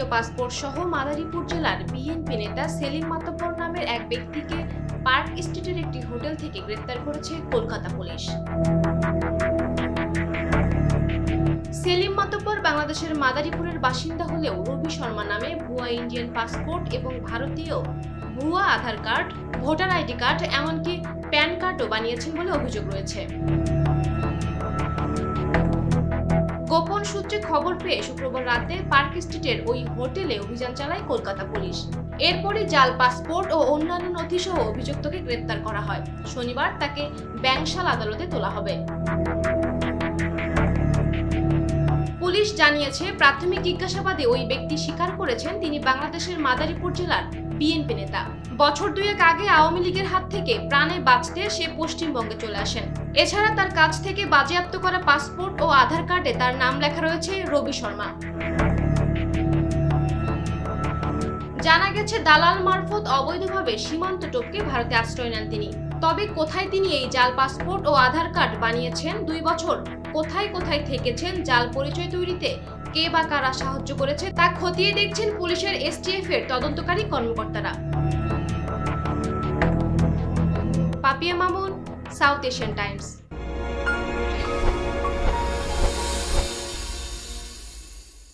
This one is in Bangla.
ভারতীয় পাসপোর্ট সহ মাদারীপুর জেলার বিএনপি নেতা সেলিম মাতব্বর নামের এক ব্যক্তিকে পার্ক স্ট্রিটের একটি হোটেল থেকে গ্রেফতার করেছে কলকাতা পুলিশ। সেলিম মাতব্বর বাংলাদেশের মাদারীপুরের বাসিন্দা হলেও রবি শর্মা নামে ভুয়া ইন্ডিয়ান পাসপোর্ট এবং ভারতীয় ভুয়া আধার কার্ড, ভোটার আইডি কার্ড, এমনকি প্যান কার্ডও বানিয়েছেন বলে অভিযোগ রয়েছে। গোপন সূত্রে খবর পেয়ে শুক্রবার রাতে পার্ক স্ট্রিটের ওই হোটেলে অভিযান চালায় কলকাতা পুলিশ। এরপরই জাল পাসপোর্ট ও অন্যান্য নথিসহ অভিযুক্তকে গ্রেফতার করা হয়। শনিবার তাকে ব্যাংশাল আদালতে তোলা হবে। পুলিশ জানিয়েছে, প্রাথমিক জিজ্ঞাসাবাদে ওই ব্যক্তি স্বীকার করেছেন তিনি বাংলাদেশের মাদারীপুর জেলার বিএনপি নেতা। বছর দুয়েক আগে আওয়ামী লীগের হাত থেকে প্রাণে বাঁচতে সে পশ্চিমবঙ্গে চলে আসেন। এছাড়া তার কাছ থেকে বাজেয়াপ্ত করা পাসপোর্ট ও আধার কার্ডে তার নাম লেখা রয়েছে রবি শর্মা। জানা গেছে, দালাল মারফত অবৈধভাবে সীমান্ত টপকে ভারতে আশ্রয় নেন তিনি। তবে কোথায় তিনি এই জাল পাসপোর্ট ও আধার কার্ড বানিয়েছেন, 2 বছর কোথায় কোথায় থেকেছেন, জাল পরিচয় তৈরিতে কে বা কারা সাহায্য করেছে তা খতিয়ে দেখছেন পুলিশের STF এর তদন্তকারী কর্মকর্তারা। Papia Mamun, South Asian Times.